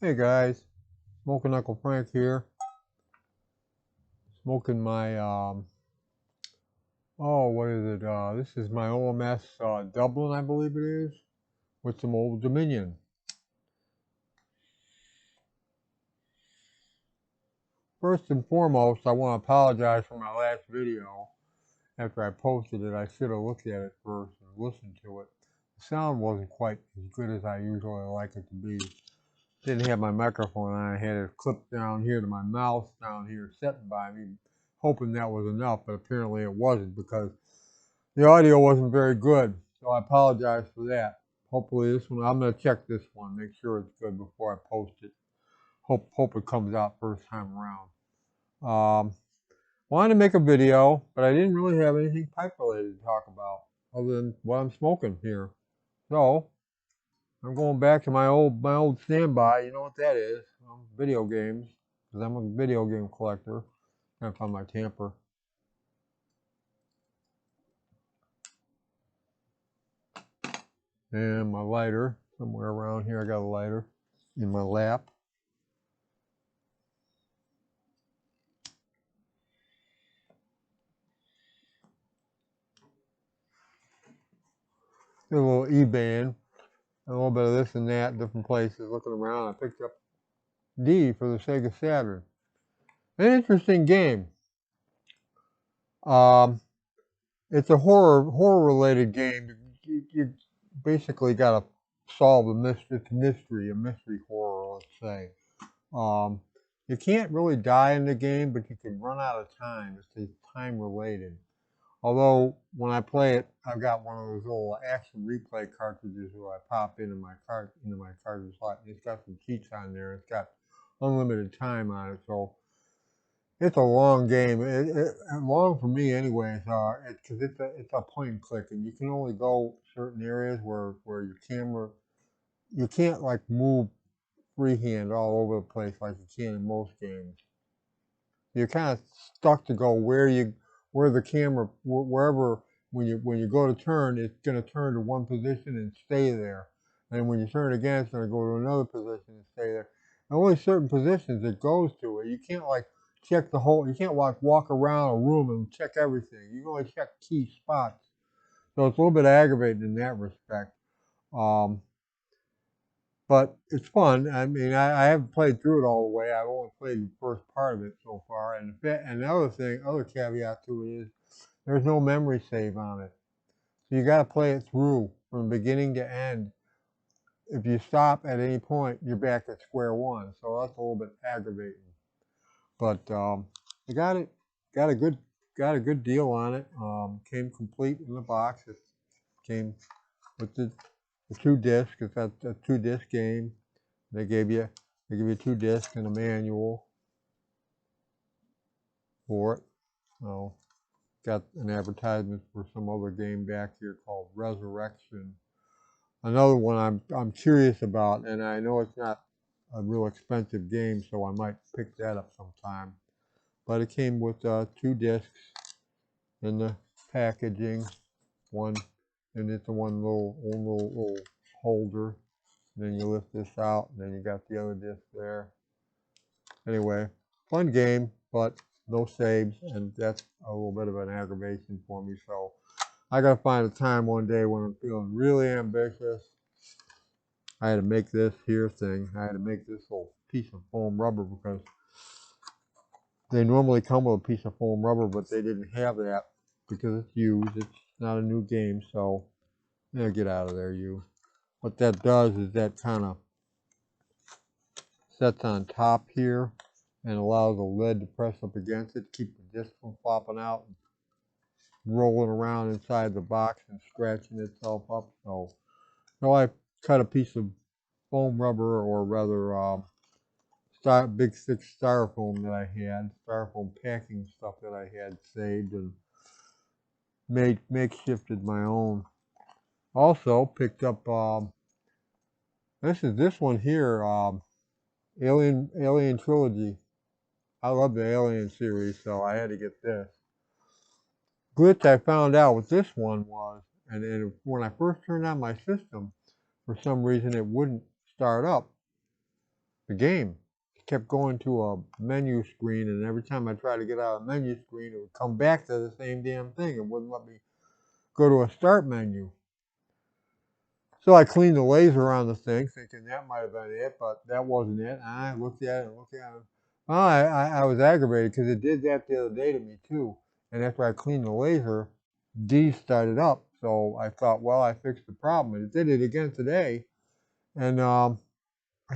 Hey guys, Smoking Uncle Frank here. Smoking my what is it? This is my OMS Dublin, I believe it is, with some Old Dominion. First and foremost, I want to apologize for my last video. After I posted it, I should have looked at it first and listened to it. The sound wasn't quite as good as I usually like it to be. Didn't have my microphone on. I had it clipped down here to my mouth down here sitting by me, hoping that was enough, but apparently it wasn't because the audio wasn't very good. So I apologize for that. Hopefully this one, I'm going to check this one, make sure it's good before I post it. Hope it comes out first time around. Wanted to make a video, but I didn't really have anything pipe related to talk about other than what I'm smoking here. So I'm going back to my old standby. You know what that is? Video games, because I'm a video game collector. Trying to find my tamper. And my lighter somewhere around here. I got a lighter in my lap. Did a little eBaying, a little bit of this and that, different places. Looking around, I picked up D for the Sega Saturn. An interesting game. Um, it's a horror related game. You basically got to solve a mystery horror, let's say. Um, you can't really die in the game, but you can run out of time. It's time related. Although when I play it, I've got one of those little action replay cartridges where I pop into my cartridge slot. It's got some cheats on there. It's got unlimited time on it, so it's a long game. Long for me, anyways. Because it's a point and click, and you can only go certain areas where your camera you can't like move freehand all over the place like you can in most games. You're kind of stuck to go where the camera wherever when you go to turn, it's going to turn to one position and stay there. And when you turn again, it's going to go to another position and stay there. And only certain positions it goes to. You can't like check the whole. You can't like walk around a room and check everything. You can only check key spots. So it's a little bit aggravating in that respect. Um, but it's fun. I mean, I haven't played through it all the way. I've only played the first part of it so far. And the other caveat to it is there's no memory save on it. So you got to play it through from beginning to end. If you stop at any point, you're back at square one. So that's a little bit aggravating. But I got a good deal on it. Came complete in the box. It came with the two discs. It's a 2-disc game. They give you 2 discs and a manual for it. So got an advertisement for some other game back here called Resurrection. Another one I'm curious about, and I know it's not a real expensive game, so I might pick that up sometime. But it came with 2 discs in the packaging, one, and it's a one little holder. Then you lift this out, and then you got the other disc there. Anyway, fun game, but no saves, and that's a little bit of an aggravation for me. So I gotta find a time one day when I'm feeling really ambitious. I had to make this here thing. I had to make this little piece of foam rubber because they normally come with a piece of foam rubber, but they didn't have that because it's used. It's not a new game, so get out of there, you. What that does is that kind of sets on top here and allows the lid to press up against it, keep the disc from flopping out and rolling around inside the box and scratching itself up. So I cut a piece of foam rubber, or rather big thick styrofoam that I had, styrofoam packing stuff that I had saved, and makeshifted my own. Also picked up this one here, Alien Trilogy. I love the Alien series, so I had to get this. Glitch I found out what this one was, and when I first turned on my system, for some reason it wouldn't start up. the game. It kept going to a menu screen, and every time I tried to get out of the menu screen, it would come back to the same damn thing. It wouldn't let me go to a start menu. So I cleaned the laser on the thing, thinking that might have been it, but that wasn't it. And I looked at it and looked at it. Well, I was aggravated because it did that the other day to me too. And after I cleaned the laser, D started up. So I thought, well, I fixed the problem. And it did it again today. And I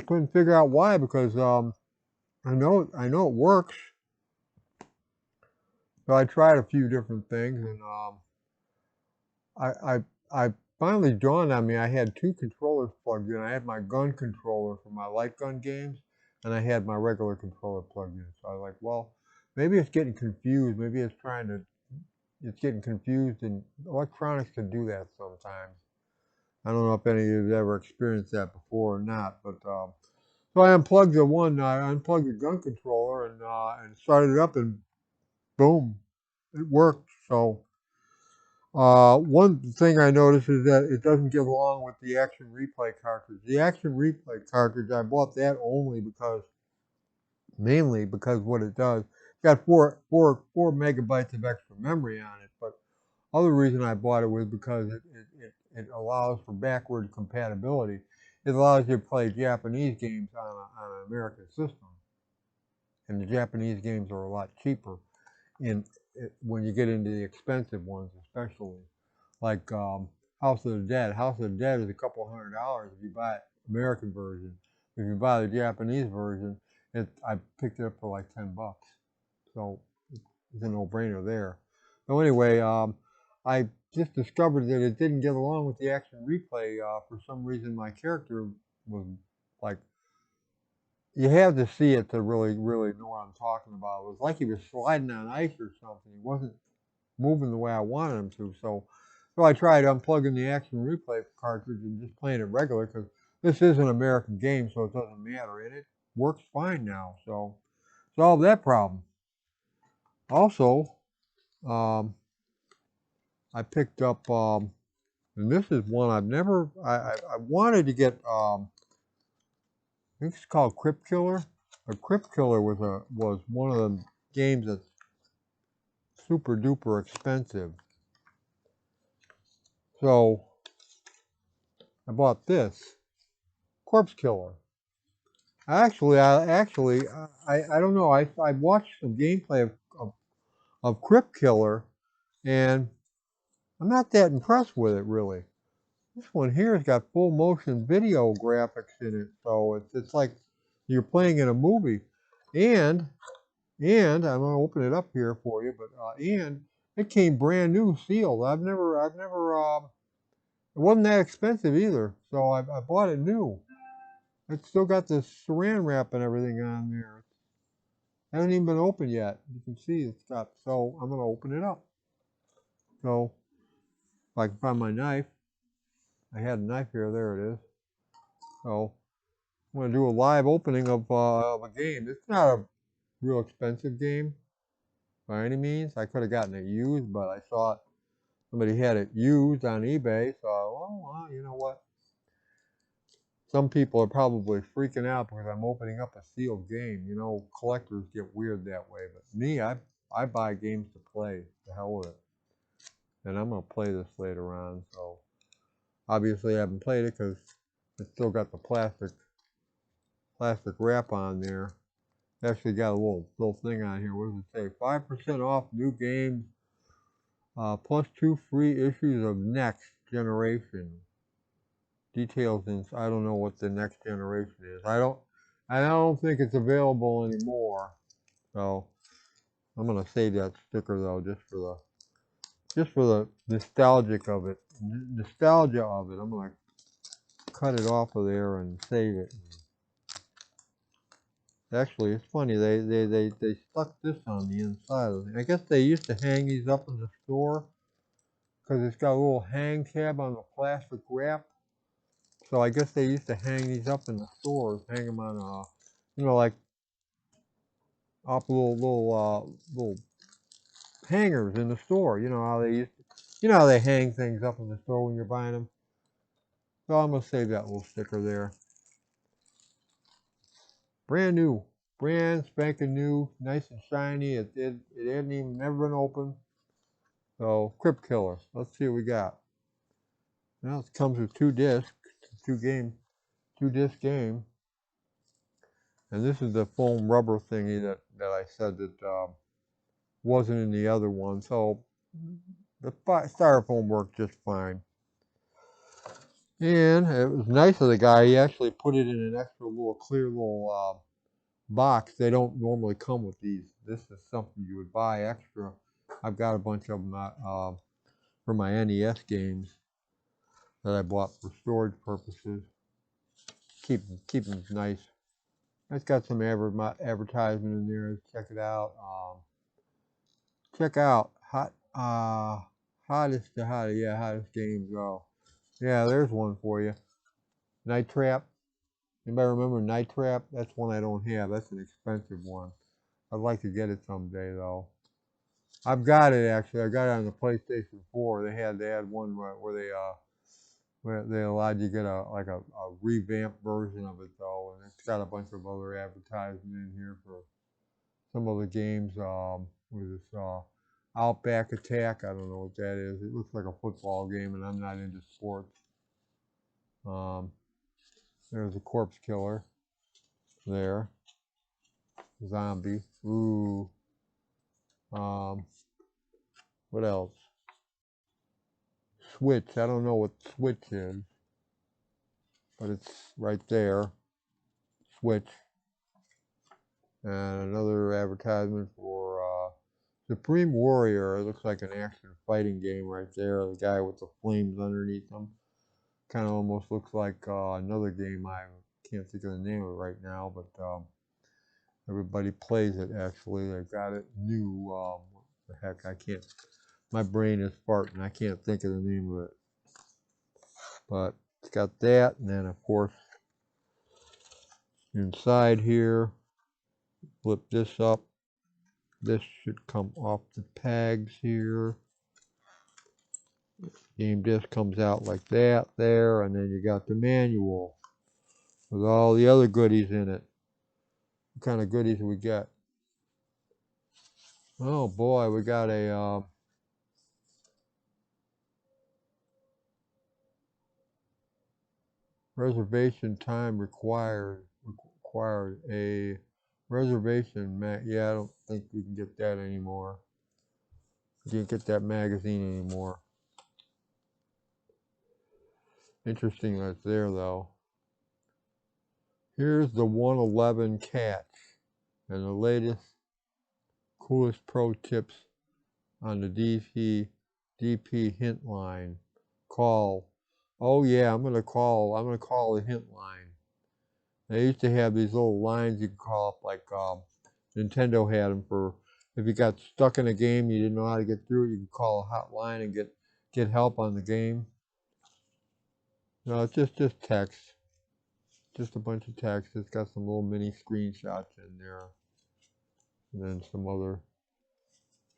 couldn't figure out why because I know it works. So I tried a few different things, and I finally dawned on me I had two controllers plugged in. I had my gun controller for my light gun games, and I had my regular controller plugged in. So I was like, well, maybe it's getting confused. Maybe it's getting confused, and electronics can do that sometimes. I don't know if any of you have ever experienced that before or not, but so I unplugged I unplugged the gun controller and started it up, and boom, it worked. So one thing I noticed is that it doesn't get along with the Action Replay cartridge. The Action Replay cartridge, I bought that mainly because what it does, it's got four megabytes of extra memory on it. But other reason I bought it was because it allows for backward compatibility. It allows you to play Japanese games on an American system, and the Japanese games are a lot cheaper when you get into the expensive ones, especially like House of the Dead. House of the Dead is a couple $100 if you buy it American version. If you buy the Japanese version, I picked it up for like $10, so it's a no-brainer there. So anyway, I just discovered that it didn't get along with the Action Replay. For some reason, my character was like, you have to see it to really know what I'm talking about. It was like he was sliding on ice or something. He wasn't moving the way I wanted him to. So I tried unplugging the Action Replay cartridge and just playing it regular because this is an American game, so it doesn't matter. And it works fine now. So solved that problem. Also, um, I picked up, and this is one I've never, I wanted to get, I think it's called Crypt Killer. A Crypt Killer was one of the games that's super duper expensive. So I bought this Corpse Killer. I don't know. I watched some gameplay of Crypt Killer, and I'm not that impressed with it really. This one here has got full motion video graphics in it, so it's like you're playing in a movie. And I'm gonna open it up here for you, but and it came brand new sealed. It wasn't that expensive either, so I bought it new. It's still got the saran wrap and everything on there. It hasn't even been opened yet. You can see it's got, so I'm going to open it up. So if I can find my knife, I had a knife here, there it is. So I'm going to do a live opening of a game. It's not a real expensive game by any means. I could have gotten it used, but I saw somebody had it used on eBay, so well, you know what? Some people are probably freaking out because I'm opening up a sealed game. You know, collectors get weird that way. But me, I buy games to play. The hell with it. And I'm going to play this later on. So obviously I haven't played it because it's still got the plastic wrap on there. Actually got a little thing on here. What does it say? 5% off new games, plus 2 free issues of Next Generation. Details in, I don't know what the Next Generation is. I don't think it's available anymore. So I'm gonna save that sticker though, just for the nostalgia of it. I'm gonna cut it off of there and save it. Actually, it's funny. They stuck this on the inside of it. I guess they used to hang these up in the store because it's got a little hang tab on the plastic wrap. So I guess they used to hang these up in the stores, hang them on like up little hangers in the store. You know how they hang things up in the store when you're buying them. So I'm gonna save that little sticker there. Brand new. Brand spanking new. Nice and shiny. It hadn't even never been opened. So, Crypt Killer. Let's see what we got. Now it comes with 2 discs. 2-disc game. And this is the foam rubber thingy that I said that wasn't in the other one. So the styrofoam worked just fine. And it was nice of the guy. He actually put it in an extra little clear little box. They don't normally come with these. This is something you would buy extra. I've got a bunch of them for my NES games that I bought for storage purposes. Keep them nice. It's got some advertisement in there. Check it out. Check out hottest games. Oh, yeah, there's one for you. Night Trap. Anybody remember Night Trap? That's one I don't have. That's an expensive one. I'd like to get it someday though. I've got it actually. I got it on the PlayStation 4. They had one where they allowed you to get a revamped version of it though, and it's got a bunch of other advertisement in here for some of the games. With this Outback Attack. I don't know what that is. It looks like a football game, and I'm not into sports. There's a Corpse Killer. There. Zombie. Ooh. What else? Switch. I don't know what Switch is, but it's right there. Switch. And another advertisement for Supreme Warrior. It looks like an action fighting game right there. The guy with the flames underneath him. Kind of almost looks like another game. I can't think of the name of it right now, but everybody plays it actually. They've got it new. What the heck? I can't. My brain is farting. I can't think of the name of it. But it's got that, and then of course inside here, flip this up. This should come off the pegs here. Game disc comes out like that there, and then you got the manual with all the other goodies in it. What kind of goodies do we get? Oh boy, we got a reservation time required a reservation yeah, I don't think we can get that anymore. You can't get that magazine anymore. Interesting that's there though. Here's the 111 catch and the latest coolest pro tips on the DP hint line. Call. Oh yeah, I'm gonna call the hint line. They used to have these little lines you could call up, like Nintendo had them for if you got stuck in a game, you didn't know how to get through it, you could call a hotline and get help on the game. No, it's just text. Just a bunch of text. It's got some little mini screenshots in there. And then some other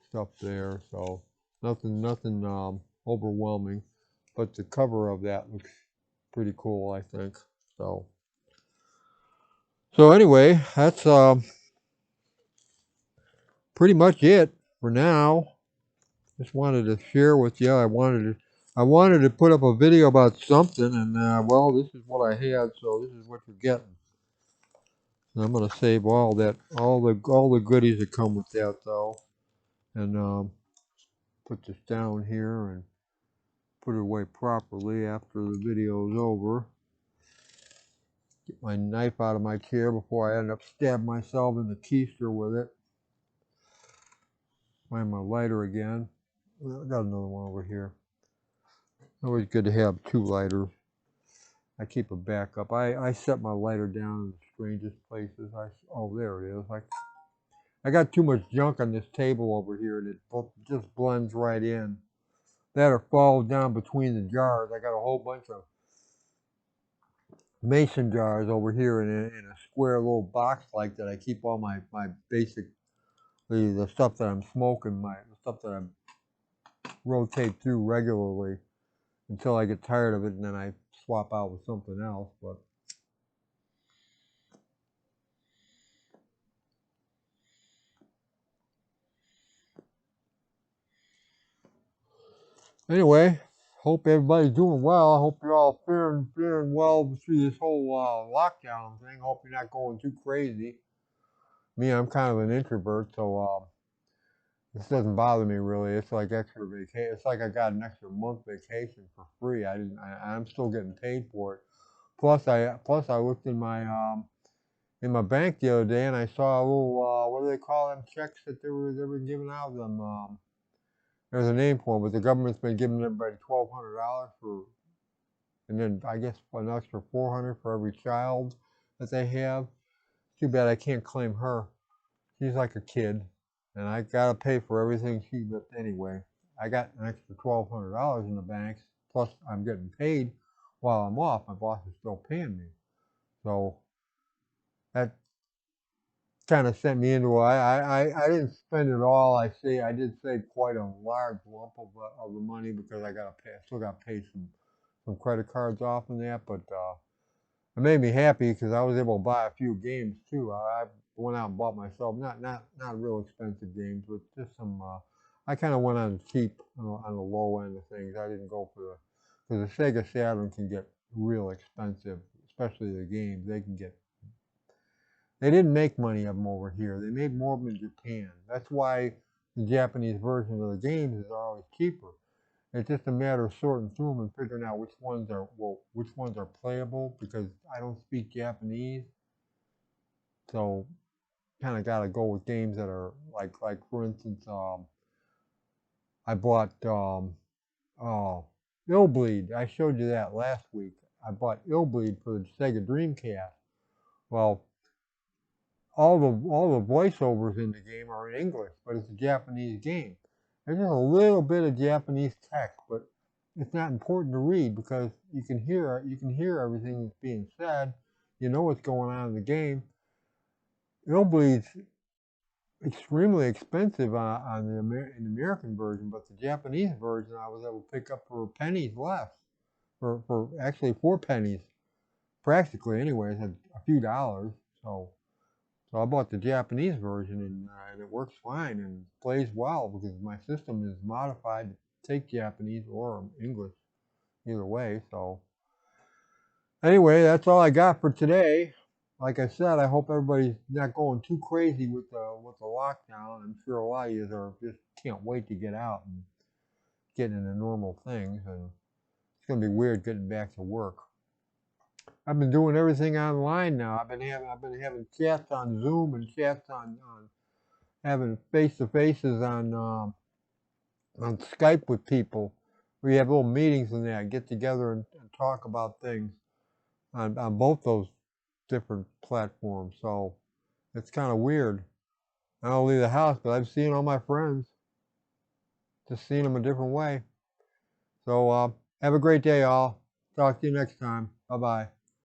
stuff there. So nothing overwhelming. But the cover of that looks pretty cool, I think. So anyway, that's pretty much it for now. Just wanted to share with you. I wanted to put up a video about something, and well, this is what I had, so this is what you're getting. And I'm gonna save all the goodies that come with that though, and put this down here and put it away properly after the video is over. Get my knife out of my chair before I end up stabbing myself in the keister with it. Find my lighter again. I got another one over here. Always good to have 2 lighters. I keep a backup. I set my lighter down in the strangest places. Oh, there it is. I got too much junk on this table over here, and it just blends right in. That or falls down between the jars. I got a whole bunch of mason jars over here in a square little box like that. I keep all my basic, the stuff that I'm smoking, the stuff that I rotate through regularly until I get tired of it, and then I swap out with something else. But Anyway, hope everybody's doing well. I hope you're all faring well through this whole lockdown thing. Hope you're not going too crazy. Me, I'm kind of an introvert, so this doesn't bother me really. It's like extra vacation. It's like I got an extra month vacation for free. I'm still getting paid for it. Plus I looked in my bank the other day and I saw a little what do they call them checks that they were giving out them. There's a name for them, but the government's been giving everybody $1,200 for, and then I guess an extra 400 for every child that they have. Too bad I can't claim her. She's like a kid, and I gotta pay for everything she. But anyway, I got an extra $1,200 in the banks. Plus, I'm getting paid while I'm off. My boss is still paying me, so that kind of sent me into. I didn't spend it all. I did save quite a large lump of the money because I gotta pay. I still got to pay some credit cards off and that, but it made me happy because I was able to buy a few games too. I went out and bought myself not real expensive games, but just some. I kind of went on cheap on the low end of things. I didn't go for the because the Sega Saturn can get real expensive, especially the games. They didn't make money of them over here. They made more of them in Japan. That's why the Japanese version of the games are always cheaper. It's just a matter of sorting through them and figuring out which ones are playable because I don't speak Japanese, so kind of got to go with games that are like for instance, I bought oh Illbleed. I showed you that last week. I bought Illbleed for the Sega Dreamcast. Well, all the voiceovers in the game are in English, but it's a Japanese game. There's just a little bit of Japanese text, but it's not important to read because you can hear everything that's being said. You know what's going on in the game. Illbleed's extremely expensive in the American version, but the Japanese version I was able to pick up for pennies less, for actually 4 pennies, practically anyways, a few dollars. So I bought the Japanese version and it works fine and plays well because my system is modified to take Japanese or English, either way. So anyway, that's all I got for today. Like I said, I hope everybody's not going too crazy with the lockdown. I'm sure a lot of you are just can't wait to get out and get into normal things, and it's gonna be weird getting back to work. I've been doing everything online now. I've been having chats on Zoom and chats on having face to faces on Skype with people. We have little meetings and that, get together and talk about things on both those different platforms. So it's kind of weird. I don't leave the house, but I've seen all my friends, just seeing them a different way. So have a great day, all. Talk to you next time. Bye bye.